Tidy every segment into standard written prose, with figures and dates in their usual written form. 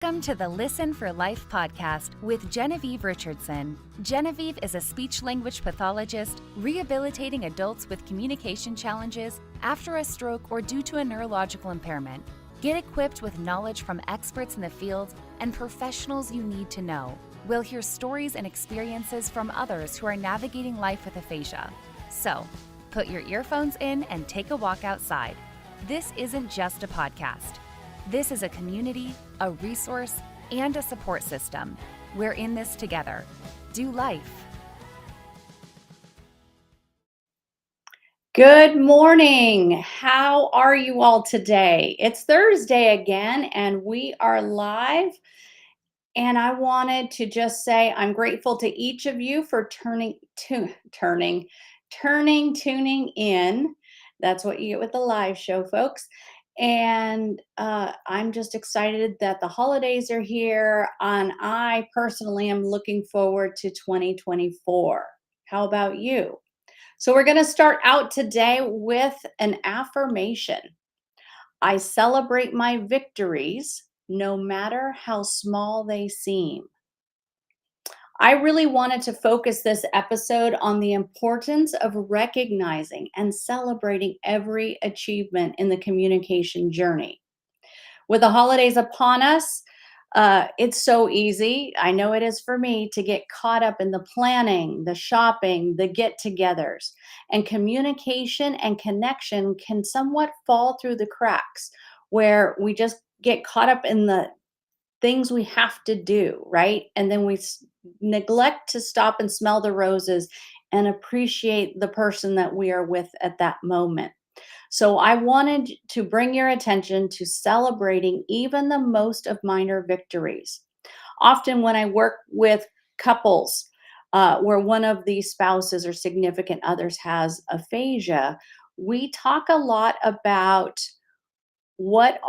Welcome to the Listen for Life podcast with Genevieve Richardson. Genevieve is a speech-language pathologist rehabilitating adults with communication challenges after a stroke or due to a neurological impairment. Get equipped with knowledge from experts in the field and professionals you need to know. We'll hear stories and experiences from others who are navigating life with aphasia. So, put your earphones in and take a walk outside. This isn't just a podcast. This is a community, a resource, and a support system. We're in this together. Do life. Good morning. How are you all today? It's Thursday again, and we are live. And I wanted to just say I'm grateful to each of you for tuning in. That's what you get with the live show, folks. And I'm just excited that the holidays are here, and I personally am looking forward to 2024. How about you? So we're going to start out today with an affirmation. I celebrate my victories, no matter how small they seem. I really wanted to focus this episode on the importance of recognizing and celebrating every achievement in the communication journey. With the holidays upon us, it's so easy. I know it is for me to get caught up in the planning, the shopping, the get togethers. And communication and connection can somewhat fall through the cracks where we just get caught up in the things we have to do, right? And then we neglect to stop and smell the roses and appreciate the person that we are with at that moment. So I wanted to bring your attention to celebrating even the most of minor victories. Often when I work with couples where one of the spouses or significant others has aphasia, we talk a lot about what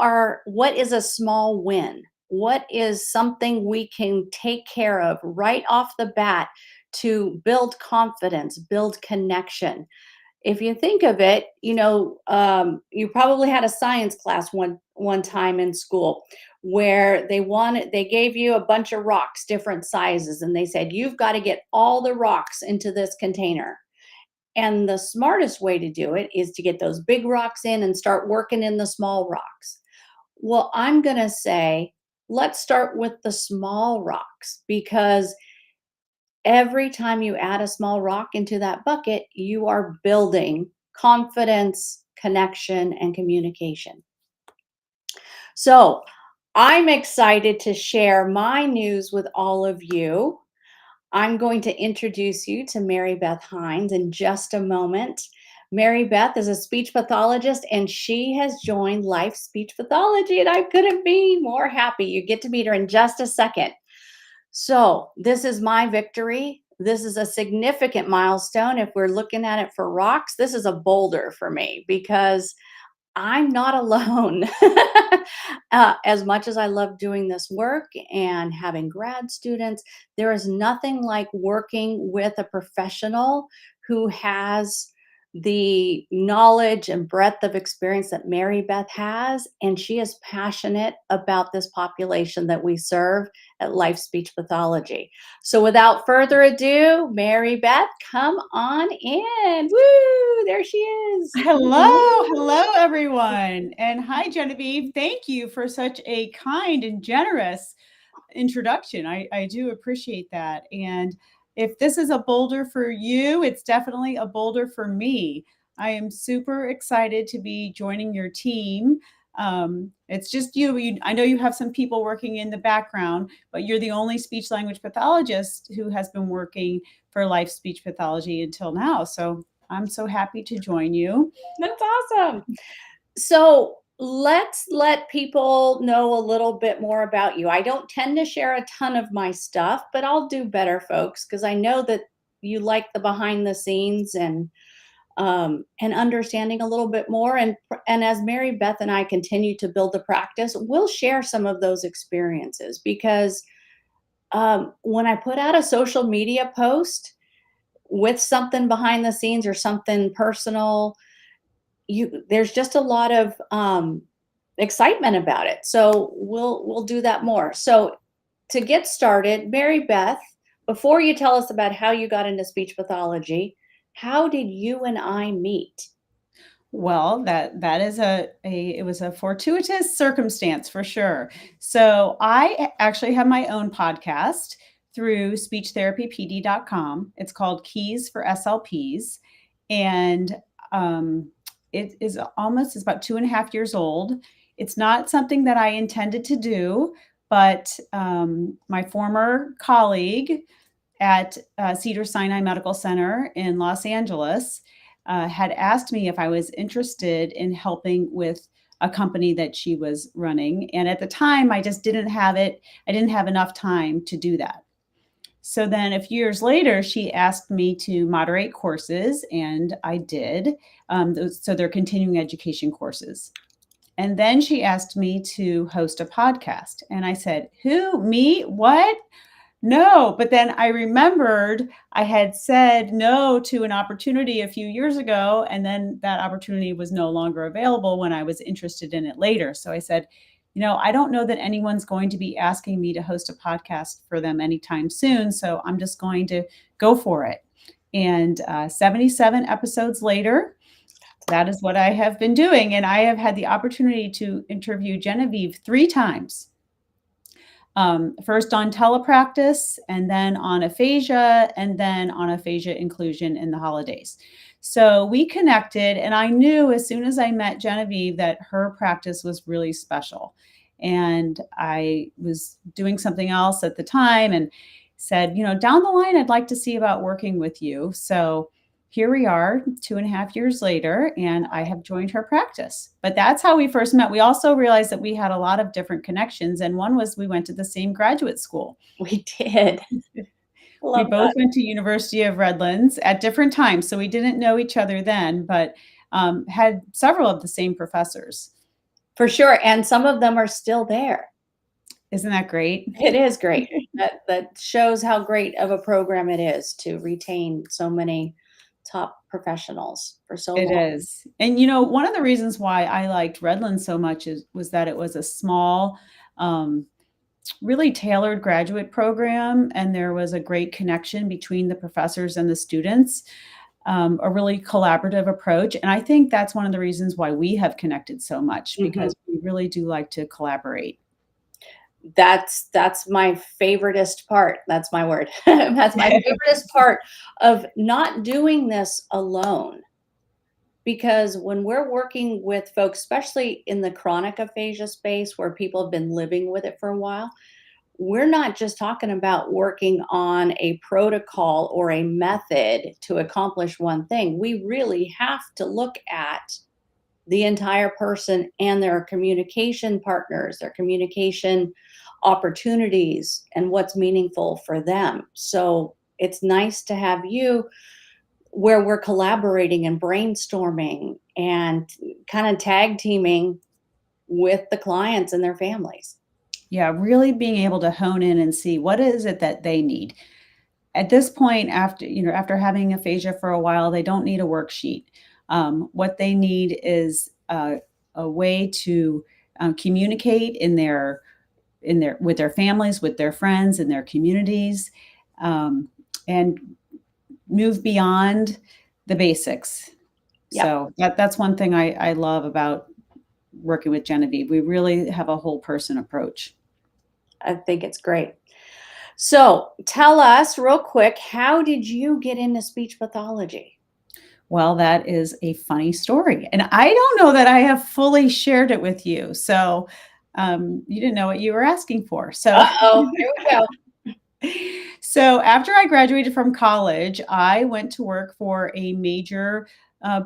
is a small win? What is something we can take care of right off the bat to build confidence, build connection? If you think of it, you probably had a science class one time in school where they gave you a bunch of rocks, different sizes, and they said you've got to get all the rocks into this container. And the smartest way to do it is to get those big rocks in and start working in the small rocks. Well, I'm going to say, let's start with the small rocks, because every time you add a small rock into that bucket, you are building confidence, connection, and communication. So I'm excited to share my news with all of you. I'm going to introduce you to Mary Beth Hines in just a moment. Mary Beth is a speech pathologist, and she has joined Life Speech Pathology, and I couldn't be more happy. You get to meet her in just a second. So this is my victory. This is a significant milestone. If we're looking at it for rocks, this is a boulder for me because I'm not alone. As much as I love doing this work and having grad students, there is nothing like working with a professional who has the knowledge and breadth of experience that Mary Beth has, and she is passionate about this population that we serve at Life Speech Pathology. So without further ado, Mary Beth, come on in. Woo, there she is. Hello, everyone. And hi, Genevieve. Thank you for such a kind and generous introduction. I do appreciate that. And if this is a boulder for you, it's definitely a boulder for me. I am super excited to be joining your team. It's just you. I know you have some people working in the background, but you're the only speech language pathologist who has been working for Life Speech Pathology until now. So I'm so happy to join you. That's awesome. So let's let people know a little bit more about you. I don't tend to share a ton of my stuff, but I'll do better, folks, because I know that you like the behind the scenes and understanding a little bit more. And as Mary Beth and I continue to build the practice, we'll share some of those experiences, because when I put out a social media post with something behind the scenes or something personal, there's just a lot of excitement about it. So we'll do that more. So to get started, Mary Beth, before you tell us about how you got into speech pathology, how did you and I meet? Well, that is it was a fortuitous circumstance for sure. So I actually have my own podcast through speechtherapypd.com. It's called Keys for SLPs. And it is it's about 2.5 years old. It's not something that I intended to do, but my former colleague at Cedars-Sinai Medical Center in Los Angeles had asked me if I was interested in helping with a company that she was running. And at the time, I just didn't have it. I didn't have enough time to do that. So then a few years later, she asked me to moderate courses, and I did. So they're continuing education courses. And then she asked me to host a podcast. And I said, who, me, what? No, but then I remembered I had said no to an opportunity a few years ago, and then that opportunity was no longer available when I was interested in it later. So I said, I don't know that anyone's going to be asking me to host a podcast for them anytime soon, so I'm just going to go for it. And 77 episodes later, that is what I have been doing. And I have had the opportunity to interview Genevieve 3 times. First on telepractice, and then on aphasia, and then on aphasia inclusion in the holidays. So we connected, and I knew as soon as I met Genevieve that her practice was really special. And I was doing something else at the time and said, down the line, I'd like to see about working with you. So here we are 2.5 years later, and I have joined her practice. But that's how we first met. We also realized that we had a lot of different connections. And one was we went to the same graduate school. We did. We both went to University of Redlands at different times. So we didn't know each other then, but had several of the same professors. For sure. And some of them are still there. Isn't that great? It is great. That shows how great of a program it is to retain so many top professionals for so long. It is. And, one of the reasons why I liked Redlands so much was that it was a small, really tailored graduate program. And there was a great connection between the professors and the students, a really collaborative approach. And I think that's one of the reasons why we have connected so much, because we really do like to collaborate. That's my favoriteest part. That's my word. That's my favoriteest part of not doing this alone. Because when we're working with folks, especially in the chronic aphasia space where people have been living with it for a while, we're not just talking about working on a protocol or a method to accomplish one thing. We really have to look at the entire person and their communication partners, their communication opportunities, and what's meaningful for them. So it's nice to have you where we're collaborating and brainstorming and kind of tag teaming with the clients and their families. Yeah, really being able to hone in and see what is it that they need. At this point, after having aphasia for a while, they don't need a worksheet. What they need is a way to communicate with their families, with their friends, in their communities, and move beyond the basics. Yep. So that's one thing I love about working with Genevieve. We really have a whole person approach. I think it's great. So tell us real quick, how did you get into speech pathology? Well, that is a funny story. And I don't know that I have fully shared it with you. So you didn't know what you were asking for. So here we go. So after I graduated from college, I went to work for a major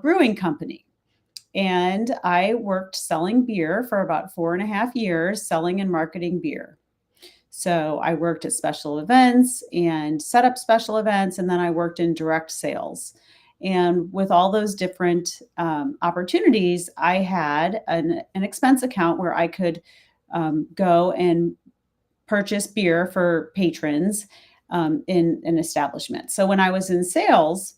brewing company. And I worked selling beer for about 4.5 years, selling and marketing beer. So I worked at special events and set up special events, and then I worked in direct sales. And with all those different opportunities, I had an expense account where I could go and purchase beer for patrons in an establishment. So when I was in sales,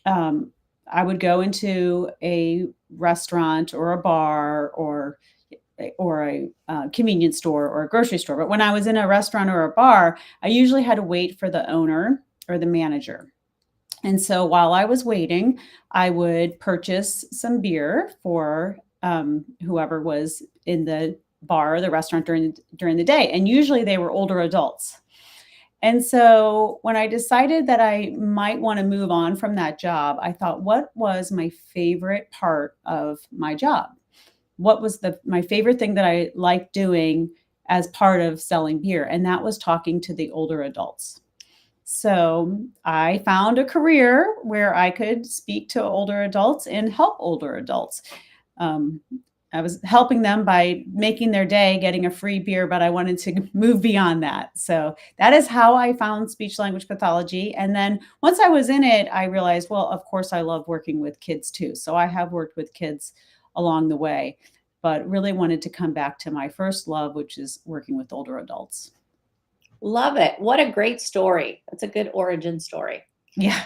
I would go into a restaurant or a bar or or a convenience store or a grocery store. But when I was in a restaurant or a bar, I usually had to wait for the owner or the manager. And so while I was waiting, I would purchase some beer for whoever was in the bar or the restaurant during the day. And usually they were older adults. And so when I decided that I might want to move on from that job, I thought, what was my favorite part of my job? What was my favorite thing that I liked doing as part of selling beer? And that was talking to the older adults. So I found a career where I could speak to older adults and help older adults. I was helping them by making their day, getting a free beer, but I wanted to move beyond that. So that is how I found speech language pathology. And then once I was in it, I realized, well, of course, I love working with kids too. So I have worked with kids along the way, but really wanted to come back to my first love, which is working with older adults. Love it. What a great story. That's a good origin story. Yeah.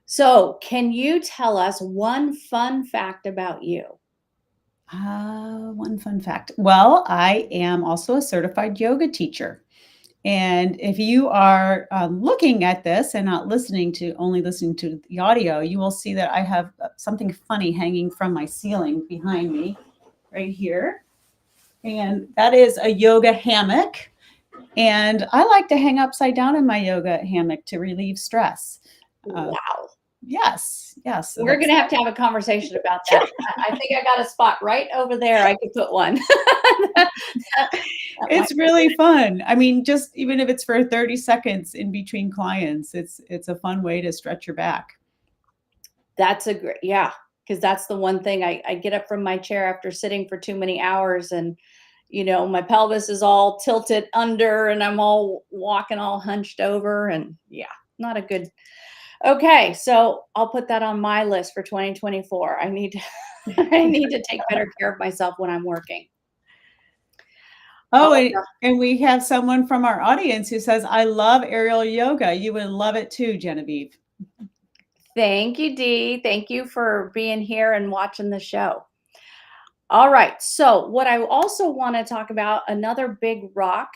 So can you tell us one fun fact about you? One fun fact. Well, I am also a certified yoga teacher. And if you are looking at this and not only listening to the audio, you will see that I have something funny hanging from my ceiling behind me right here. And that is a yoga hammock. And I like to hang upside down in my yoga hammock to relieve stress. Wow. Yes. So we're going to have a conversation about that. I think I got a spot right over there. I could put one. It's really fun. I mean, just even if it's for 30 seconds in between clients, it's a fun way to stretch your back. That's because that's the one thing I get up from my chair after sitting for too many hours, and my pelvis is all tilted under and I'm all walking all hunched over, and not a good. Okay, so I'll put that on my list for 2024. I need to take better care of myself when I'm working. Oh, and we have someone from our audience who says, I love aerial yoga. You would love it too, Genevieve. Thank you, Dee. Thank you for being here and watching the show. All right. So what I also want to talk about, another big rock,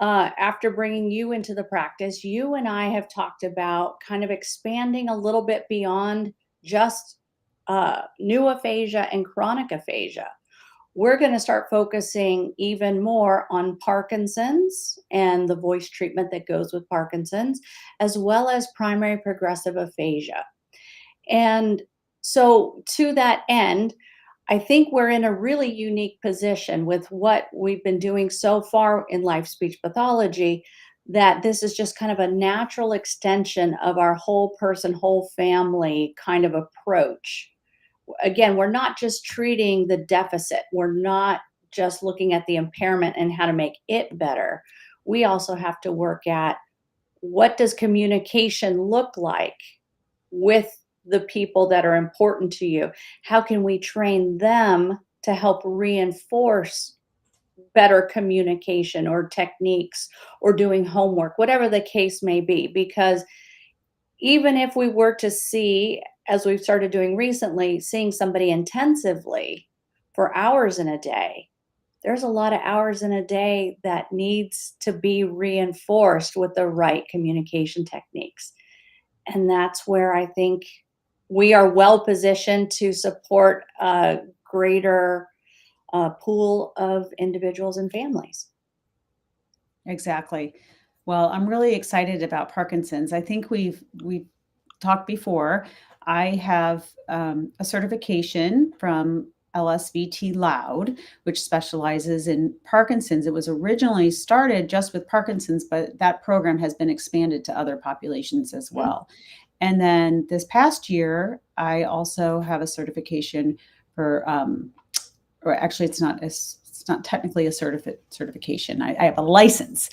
after bringing you into the practice, you and I have talked about kind of expanding a little bit beyond just new aphasia and chronic aphasia. We're going to start focusing even more on Parkinson's and the voice treatment that goes with Parkinson's, as well as primary progressive aphasia. And so to that end, I think we're in a really unique position with what we've been doing so far in life speech pathology, that this is just kind of a natural extension of our whole person, whole family kind of approach. Again, we're not just treating the deficit. We're not just looking at the impairment and how to make it better. We also have to work at, what does communication look like with the people that are important to you? How can we train them to help reinforce better communication or techniques or doing homework, whatever the case may be? Because even if we were to see, as we've started doing recently, seeing somebody intensively for hours in a day, there's a lot of hours in a day that needs to be reinforced with the right communication techniques. And that's where I think we are well positioned to support a greater pool of individuals and families. Exactly. Well, I'm really excited about Parkinson's. I think we've talked before. I have a certification from LSVT Loud, which specializes in Parkinson's. It was originally started just with Parkinson's, but that program has been expanded to other populations as well. And then this past year, I also have a certification for, or actually it's not technically a certification. I have a license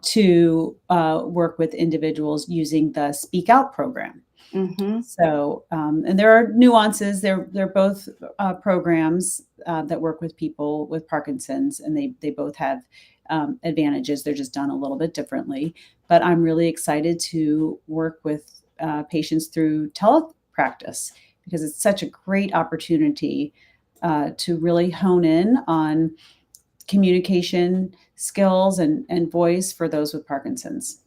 to work with individuals using the Speak Out program. Mm-hmm. So, and there are nuances. They're both programs that work with people with Parkinson's, and they both have advantages. They're just done a little bit differently. But I'm really excited to work with patients through telepractice, because it's such a great opportunity to really hone in on communication skills and voice for those with Parkinson's.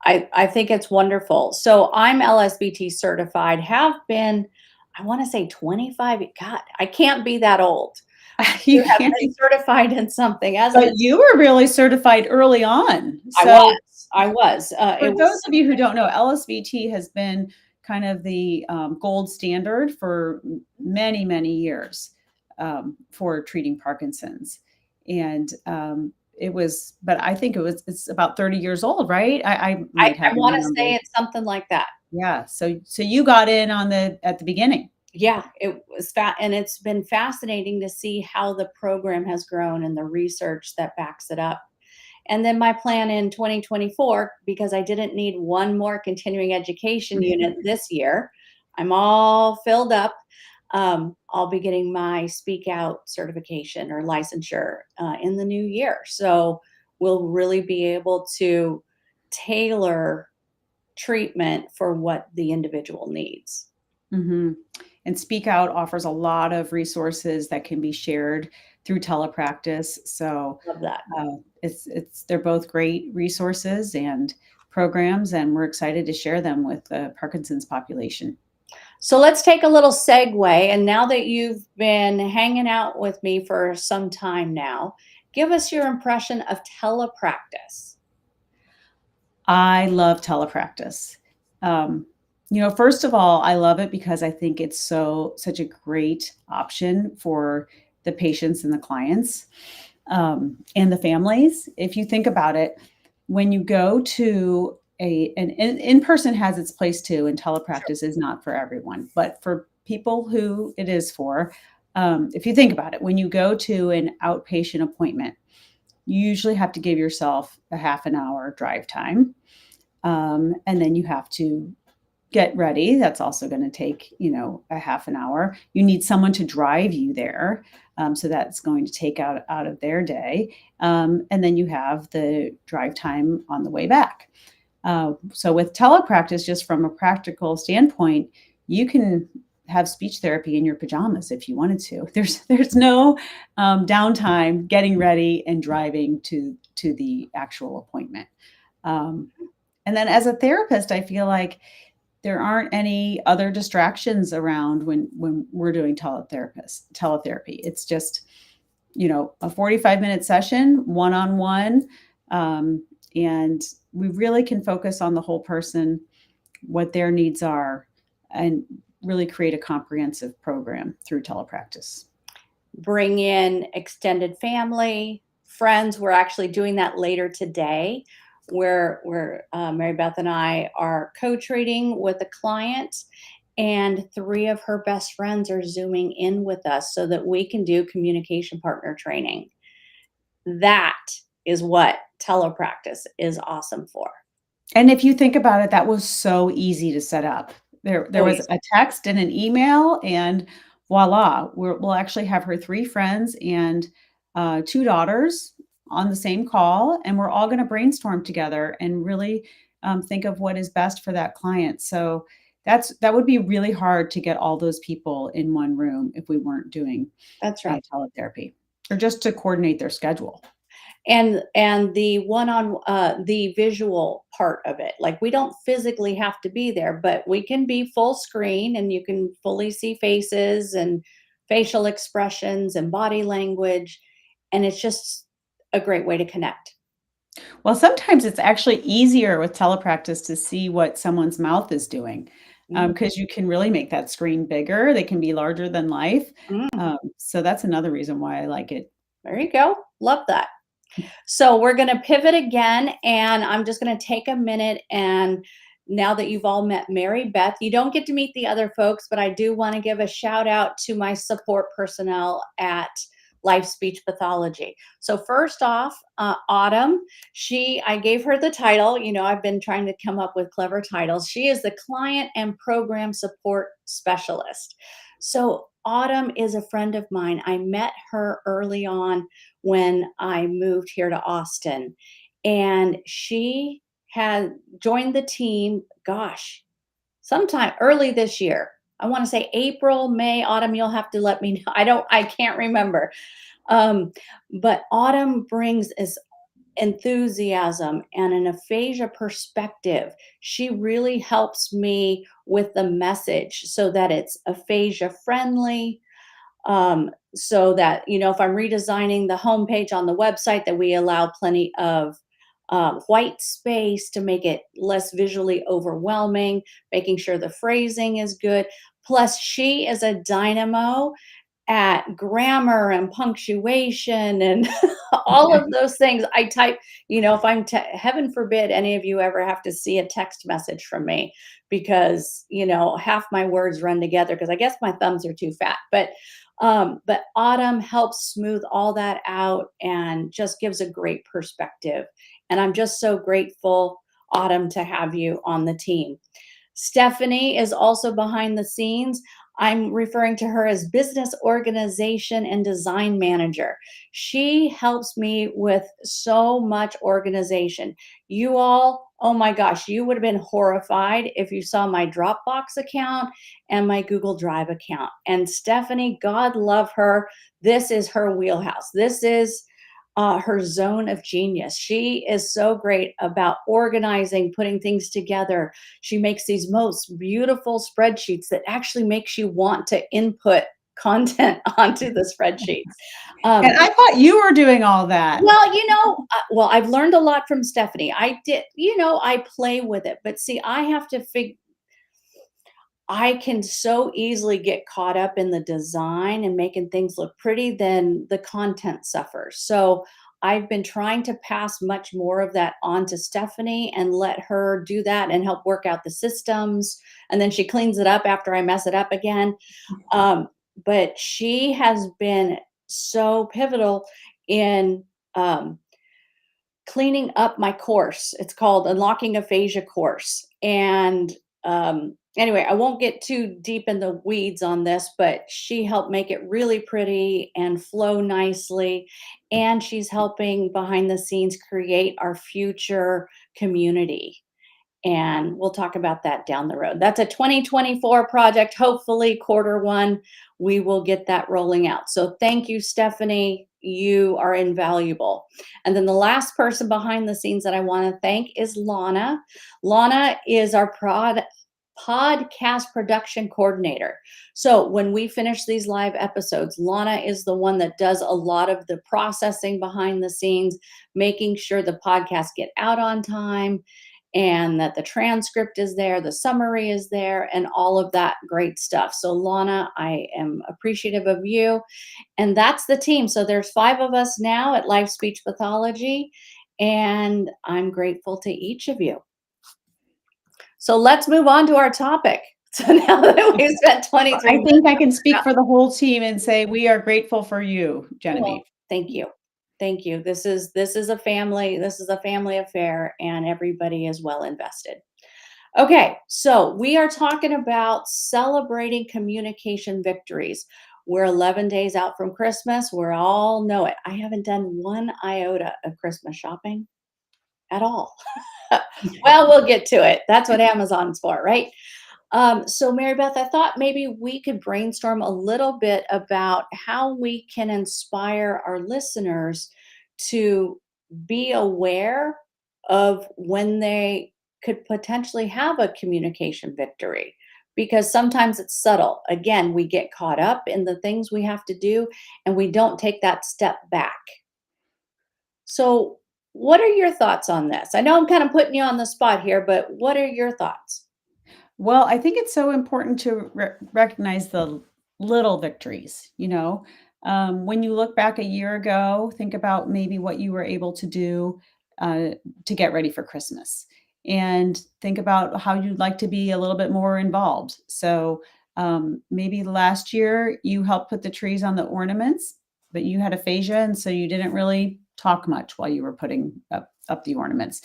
I think it's wonderful. So I'm LSBT certified, have been, I want to say 25. God, I can't be that old to You have can't been be, certified in something. As but an you were really certified early on. I So was, I was. for It those was of you who don't know, LSVT has been kind of the gold standard for many, many years for treating Parkinson's. And it was, but I think it's about 30 years old, right? I might I have want wrong to say numbers. it's something like that. Yeah. So you got in on at the beginning. Yeah, it was fat, and it's been fascinating to see how the program has grown and the research that backs it up. And then my plan in 2024, because I didn't need one more continuing education unit this year, I'm all filled up. I'll be getting my Speak Out certification or licensure in the new year. So we'll really be able to tailor treatment for what the individual needs. hmm And Speak Out offers a lot of resources that can be shared through telepractice. So Love that. they're both great resources and programs, and we're excited to share them with the Parkinson's population. So let's take a little segue. And now that you've been hanging out with me for some time now, give us your impression of telepractice. I love telepractice. Um, first of all, I love it because I think it's such a great option for the patients and the clients and the families. If you think about it, when you go to an in-person has its place too, and telepractice is not for everyone, but for people who it is for, if you think about it, when you go to an outpatient appointment, you usually have to give yourself a half an hour drive time. And then you have to get ready. That's also going to take, a half an hour. You need someone to drive you there. So that's going to take out of their day. And then you have the drive time on the way back. So with telepractice, just from a practical standpoint, you can have speech therapy in your pajamas if you wanted to. There's no downtime getting ready and driving to the actual appointment. And then as a therapist, I feel like there aren't any other distractions around when we're doing teletherapy. It's just, a 45-minute session, one-on-one. And we really can focus on the whole person, what their needs are, and really create a comprehensive program through telepractice. Bring in extended family, friends. We're actually doing that later today, where Mary Beth and I are co-treating with a client, and 3 of her best friends are Zooming in with us so that we can do communication partner training. That is what telepractice is awesome for. And if you think about it, that was so easy to set up. There was Always. a text and an email, and voila, we'll actually have her 3 friends and 2 daughters on the same call, and we're all going to brainstorm together and really think of what is best for that client. So that would be really hard to get all those people in one room if we weren't doing That's right. teletherapy, or just to coordinate their schedule. And the the visual part of it, like, we don't physically have to be there, but we can be full screen and you can fully see faces and facial expressions and body language, and it's just a great way to connect. Well, sometimes it's actually easier with telepractice to see what someone's mouth is doing, Mm, because you can really make that screen bigger. They can be larger than life. mm, So that's another reason why I like it. there you go. Love that. So we're going to pivot again, and I'm just going to take a minute. And now that you've all met Mary Beth, you don't get to meet the other folks, but I do want to give a shout out to my support personnel at Life Speech Pathology. So first off, Autumn, I gave her the title. I've been trying to come up with clever titles. She is the client and program support specialist. So Autumn is a friend of mine. I met her early on when I moved here to Austin, and she had joined the team, gosh, sometime early this year. I want to say April, May, autumn. You'll have to let me know. I can't remember. But Autumn brings is enthusiasm and an aphasia perspective. She really helps me with the message so that it's aphasia friendly. So that, if I'm redesigning the homepage on the website, that we allow plenty of white space to make it less visually overwhelming, making sure the phrasing is good. Plus, she is a dynamo at grammar and punctuation and all of those things. I type, if heaven forbid any of you ever have to see a text message from me because, half my words run together because I guess my thumbs are too fat. But Autumn helps smooth all that out and just gives a great perspective. And I'm just so grateful, Autumn, to have you on the team. Stephanie is also behind the scenes. I'm referring to her as business organization and design manager. She helps me with so much organization. You all, oh my gosh, you would have been horrified if you saw my Dropbox account and my Google Drive account. And Stephanie, God love her, this is her wheelhouse. This is her zone of genius. She is so great about organizing, putting things together. She makes these most beautiful spreadsheets that actually makes you want to input content onto the spreadsheets. And I thought you were doing all that. Well, I've learned a lot from Stephanie. I did, I play with it, but see, I can so easily get caught up in the design and making things look pretty, then the content suffers. So I've been trying to pass much more of that on to Stephanie and let her do that and help work out the systems. And then she cleans it up after I mess it up again. But she has been so pivotal in cleaning up my course. It's called Unlocking Aphasia course. And anyway, I won't get too deep in the weeds on this, but she helped make it really pretty and flow nicely. And she's helping behind the scenes create our future community. And we'll talk about that down the road. That's a 2024 project. Hopefully, quarter 1, we will get that rolling out. So thank you, Stephanie. You are invaluable. And then the last person behind the scenes that I want to thank is Lana. Lana is our podcast production coordinator. So when we finish these live episodes, Lana is the one that does a lot of the processing behind the scenes, making sure the podcasts get out on time and that the transcript is there, the summary is there, and all of that great stuff. So Lana, I am appreciative of you. And that's the team. So there's 5 of us now at Life Speech Pathology, and I'm grateful to each of you. So let's move on to our topic. So now that we've spent 23 minutes. I think I can speak for the whole team and say we are grateful for you, Genevieve. Well, thank you. Thank you. This is a family. This is a family affair, and everybody is well invested. Okay, so we are talking about celebrating communication victories. We're 11 days out from Christmas. We all know it. I haven't done one iota of Christmas shopping at all. Well, we'll get to it. That's what Amazon's for, right? So Mary Beth, I thought maybe we could brainstorm a little bit about how we can inspire our listeners to be aware of when they could potentially have a communication victory, because sometimes it's subtle. Again, we get caught up in the things we have to do and we don't take that step back. So what are your thoughts on this? I know I'm kind of putting you on the spot here, but what are your thoughts? Well, I think it's so important to recognize the little victories. When you look back a year ago, think about maybe what you were able to do to get ready for Christmas, and think about how you'd like to be a little bit more involved. So maybe last year you helped put the trees on the ornaments, but you had aphasia, and so you didn't really talk much while you were putting up the ornaments.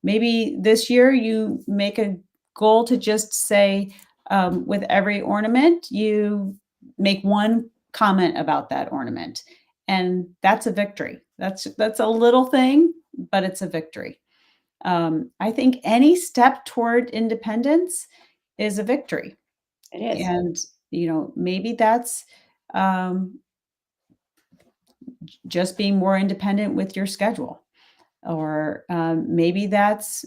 Maybe this year you make a goal to just say, with every ornament, you make one comment about that ornament. And that's a victory. That's a little thing, but it's a victory. I think any step toward independence is a victory. It is. And, maybe that's um, just being more independent with your schedule, or maybe that's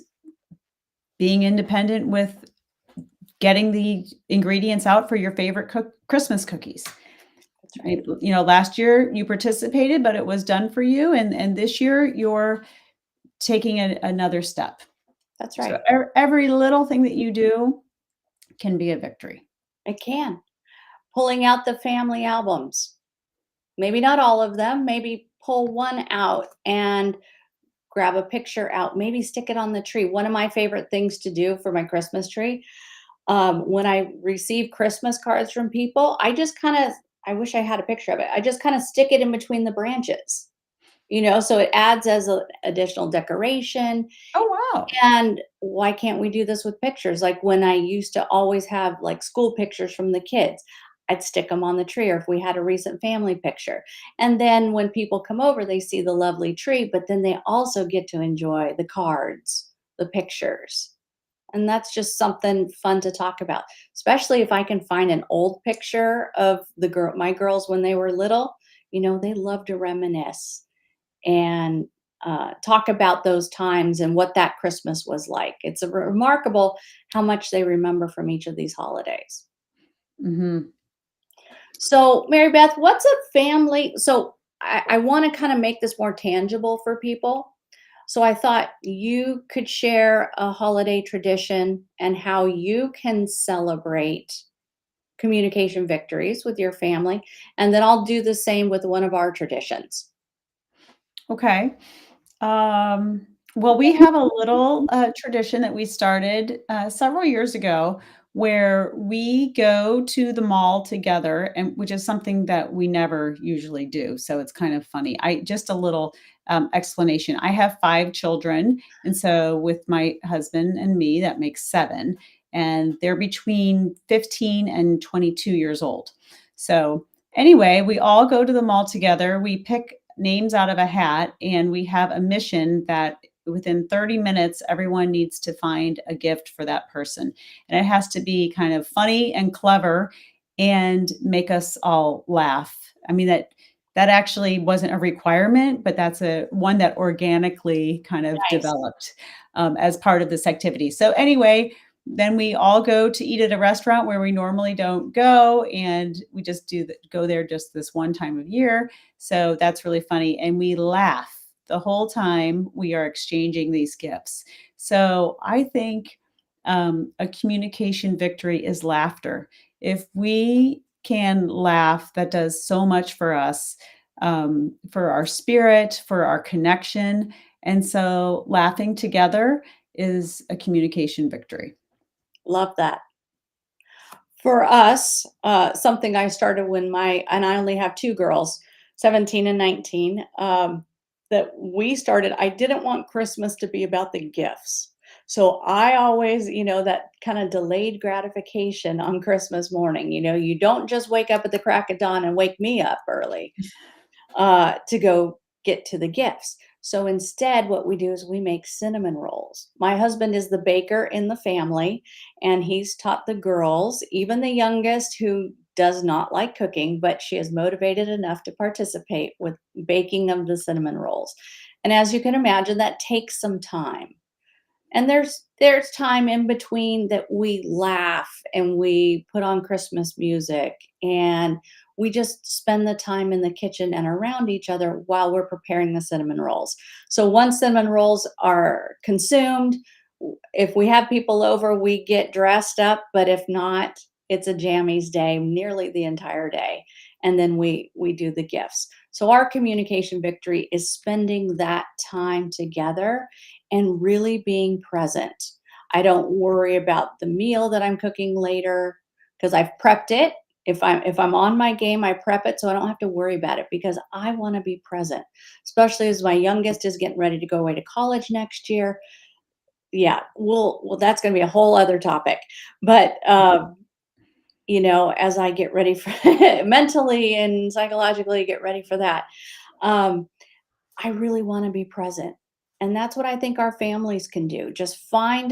being independent with getting the ingredients out for your favorite Christmas cookies. That's right. Last year you participated, but it was done for you, and this year you're taking another step. That's So right. every little thing that you do can be a victory. It can. Pulling out the family albums. Maybe not all of them, maybe pull one out and grab a picture out, maybe stick it on the tree. One of my favorite things to do for my Christmas tree, when I receive Christmas cards from people, I wish I had a picture of it. I just kind of stick it in between the branches, so it adds as an additional decoration. Oh, wow. And why can't we do this with pictures? Like when I used to always have like school pictures from the kids, I'd stick them on the tree, or if we had a recent family picture. And then when people come over, they see the lovely tree, but then they also get to enjoy the cards, the pictures. And that's just something fun to talk about, especially if I can find an old picture of my girls when they were little. They love to reminisce and talk about those times and what that Christmas was like. It's remarkable how much they remember from each of these holidays. Hmm. So, Mary Beth, what's a family? So, I want to kind of make this more tangible for people. So, I thought you could share a holiday tradition and how you can celebrate communication victories with your family. And then I'll do the same with one of our traditions. Okay. Well, we have a little tradition that we started several years ago where we go to the mall together, and which is something that we never usually do. So it's kind of funny. I just a little explanation. I have 5 children, and so with my husband and me, that makes 7, and they're between 15 and 22 years old. So anyway, we all go to the mall together. We pick names out of a hat, and we have a mission that within 30 minutes everyone needs to find a gift for that person, and it has to be kind of funny and clever and make us all laugh. I mean, that actually wasn't a requirement, but that's a one that organically kind of Nice. developed as part of this activity. So anyway, then we all go to eat at a restaurant where we normally don't go, and we just go there just this one time of year. So that's really funny. And we laugh the whole time we are exchanging these gifts. So I think a communication victory is laughter. If we can laugh, that does so much for us, for our spirit, for our connection. And so laughing together is a communication victory. Love that. For us, something I started and I only have 2 girls, 17 and 19, that we started. I didn't want Christmas to be about the gifts. So I always, that kind of delayed gratification on Christmas morning. You don't just wake up at the crack of dawn and wake me up early to go get to the gifts. So instead, what we do is we make cinnamon rolls. My husband is the baker in the family, and he's taught the girls, even the youngest who does not like cooking, but she is motivated enough to participate with baking of the cinnamon rolls. And as you can imagine, that takes some time. And there's time in between that we laugh and we put on Christmas music, and we just spend the time in the kitchen and around each other while we're preparing the cinnamon rolls. So once cinnamon rolls are consumed, if we have people over, we get dressed up, but if not, it's a jammies day nearly the entire day. And then we do the gifts. So our communication victory is spending that time together and really being present. I don't worry about the meal that I'm cooking later because I've prepped it. If I'm on my game, I prep it so I don't have to worry about it because I want to be present, especially as my youngest is getting ready to go away to college next year. Yeah, well, that's going to be a whole other topic. But as I get ready for mentally and psychologically get ready for that, um, I really want to be present. And that's what I think our families can do. Just find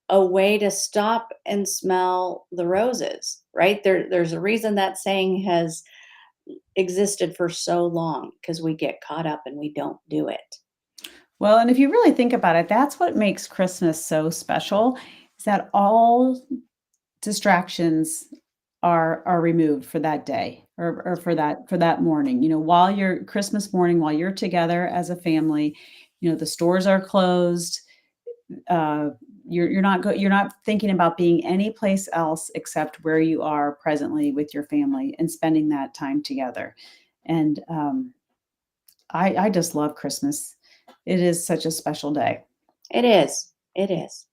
a way to stop and smell the roses, right? There's a reason that saying has existed for so long, because we get caught up and we don't do it. Well, and if you really think about it, that's what makes Christmas so special, is that all distractions are removed for that day or for that morning. While you're Christmas morning, while you're together as a family, the stores are closed. Uh, you're not thinking about being anyplace else except where you are presently with your family and spending that time together. And I just love Christmas. It is such a special day. It is. It is.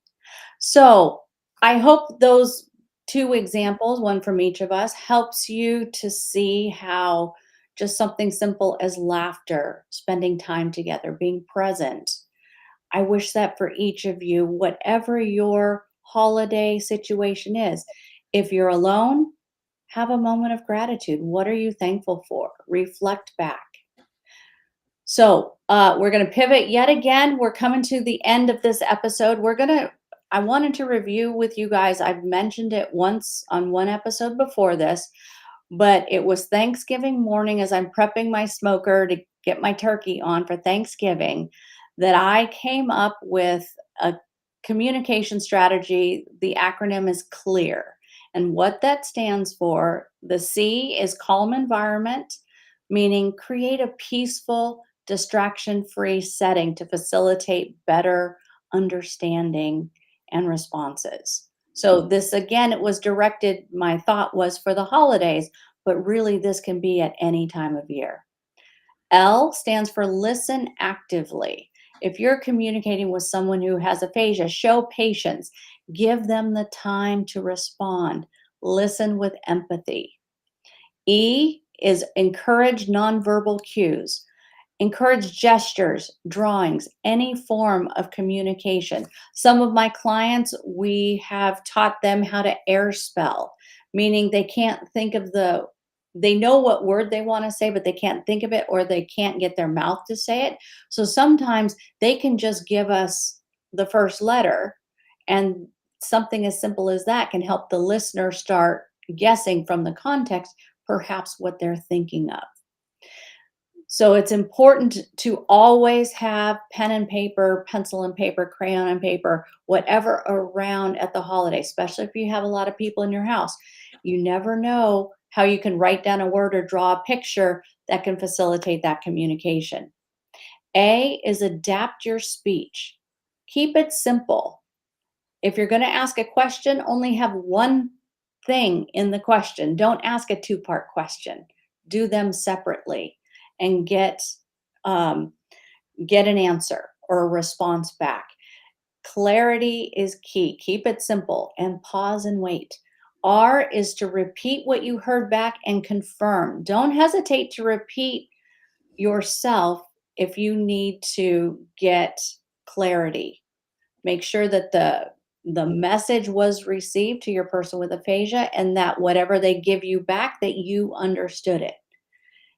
So I hope those two examples, one from each of us, helps you to see how just something simple as laughter, spending time together, being present. I wish that for each of you, whatever your holiday situation is. If you're alone, have a moment of gratitude. What are you thankful for? Reflect back. So we're going to pivot yet again. We're coming to the end of this episode. I wanted to review with you guys. I've mentioned it once on one episode before this, but it was Thanksgiving morning as I'm prepping my smoker to get my turkey on for Thanksgiving that I came up with a communication strategy. The acronym is CLEAR. And what that stands for, the C is calm environment, meaning create a peaceful, distraction-free setting to facilitate better understanding and responses. So this, again, it was directed, my thought was for the holidays, but really this can be at any time of year. L stands for listen actively. If you're communicating with someone who has aphasia, show patience, give them the time to respond, listen with empathy. E is encourage nonverbal cues. Encourage gestures, drawings, any form of communication. Some of my clients, we have taught them how to air spell, meaning they can't think of they know what word they want to say, but they can't think of it or they can't get their mouth to say it. So sometimes they can just give us the first letter, and something as simple as that can help the listener start guessing from the context, perhaps what they're thinking of. So it's important to always have pen and paper, pencil and paper, crayon and paper, whatever around at the holiday, especially if you have a lot of people in your house. You never know how you can write down a word or draw a picture that can facilitate that communication. A is adapt your speech. Keep it simple. If you're going to ask a question, only have one thing in the question. Don't ask a two-part question. Do them separately and get an answer or a response back. Clarity is key. Keep it simple and pause and wait. R is to repeat what you heard back and confirm. Don't hesitate to repeat yourself if you need to get clarity. Make sure that the message was received to your person with aphasia and that whatever they give you back, that you understood it.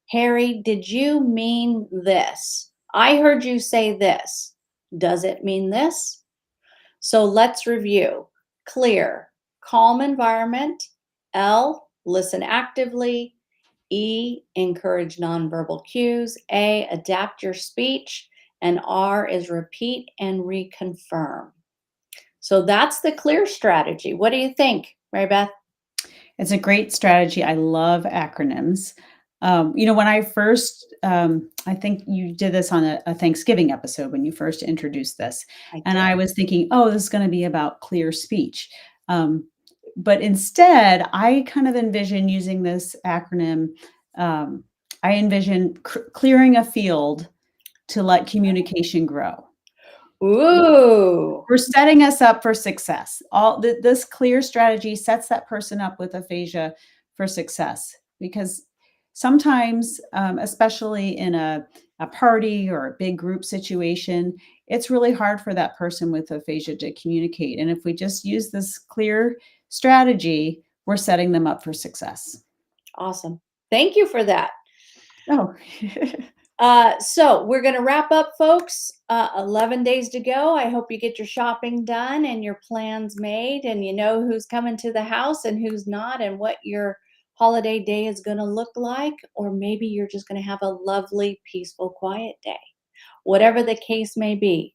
Harry, did you mean this? I heard you say this. Does it mean this? So let's review. Clear, calm environment. L, listen actively. E, encourage nonverbal cues. A, adapt your speech. And R is repeat and reconfirm. So that's the CLEAR strategy. What do you think, Mary Beth? It's a great strategy. I love acronyms. When I first, I think you did this on a Thanksgiving episode when you first introduced this. And I was thinking, oh, this is going to be about clear speech. But instead, I kind of envision using this acronym. I envision clearing a field to let communication grow. Ooh. We're setting us up for success. This clear strategy sets that person up with aphasia for success, because sometimes, especially in a party or a big group situation, it's really hard for that person with aphasia to communicate. And if we just use this clear strategy, we're setting them up for success. Awesome. Thank you for that. Oh, So we're going to wrap up, folks. 11 days to go. I hope you get your shopping done and your plans made, and you know who's coming to the house and who's not, and what your holiday day is going to look like. Or maybe you're just going to have a lovely, peaceful, quiet day, whatever the case may be.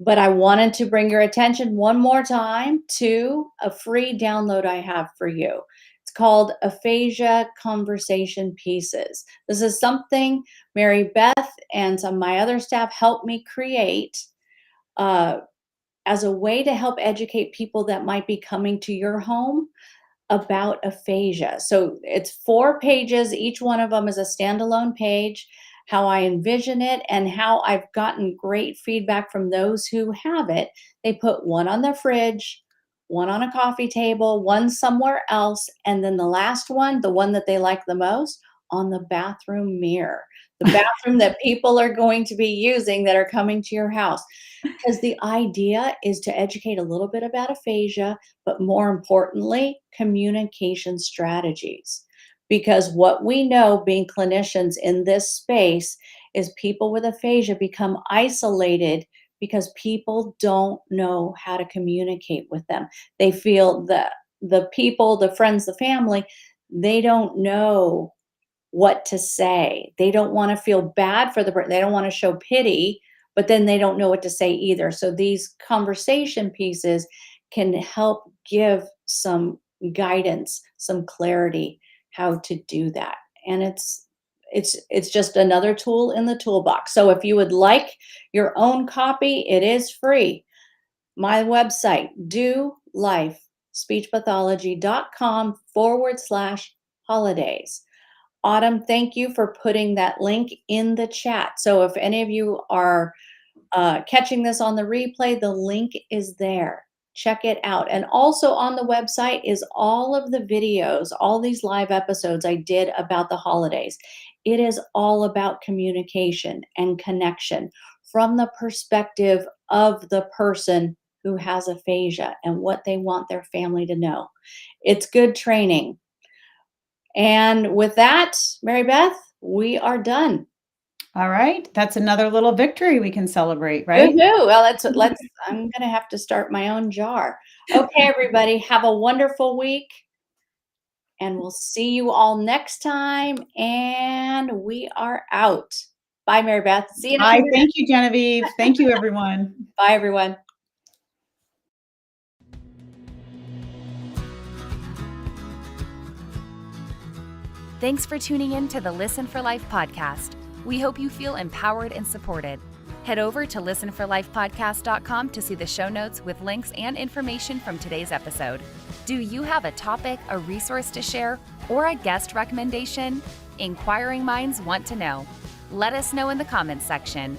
But I wanted to bring your attention one more time to a free download I have for you. It's called Aphasia Conversation Pieces. This is something Mary Beth and some of my other staff helped me create uh, as a way to help educate people that might be coming to your home about aphasia. So it's 4 pages. Each one of them is a standalone page, how I envision it and how I've gotten great feedback from those who have it. They put one on the fridge, one on a coffee table, one somewhere else, and then the last one, the one that they like the most, on the bathroom mirror. The bathroom that people are going to be using that are coming to your house. Because the idea is to educate a little bit about aphasia, but more importantly, communication strategies. Because what we know, being clinicians in this space, is people with aphasia become isolated because people don't know how to communicate with them. They feel that the people, the friends, the family, they don't know what to say. They don't want to feel bad for the person. They don't want to show pity, but then they don't know what to say either. So these conversation pieces can help give some guidance, some clarity how to do that. And it's just another tool in the toolbox. So if you would like your own copy, it is free. My website, DoLifeSpeechPathology.com/holidays. Autumn, thank you for putting that link in the chat. So if any of you are catching this on the replay, the link is there. Check it out. And also on the website is all of the videos, all these live episodes I did about the holidays. It is all about communication and connection from the perspective of the person who has aphasia and what they want their family to know. It's good training. And with that, Mary Beth, we are done. All right. That's another little victory we can celebrate, right? Woohoo! Well, let's I'm gonna have to start my own jar. Okay, everybody, have a wonderful week, and we'll see you all next time. And we are out. Bye, Mary Beth. See you next Hi. week. Thank you, Genevieve. Thank you, everyone. Bye, everyone. Thanks for tuning in to the Listen for Life podcast. We hope you feel empowered and supported. Head over to listenforlifepodcast.com to see the show notes with links and information from today's episode. Do you have a topic, a resource to share, or a guest recommendation? Inquiring minds want to know. Let us know in the comments section.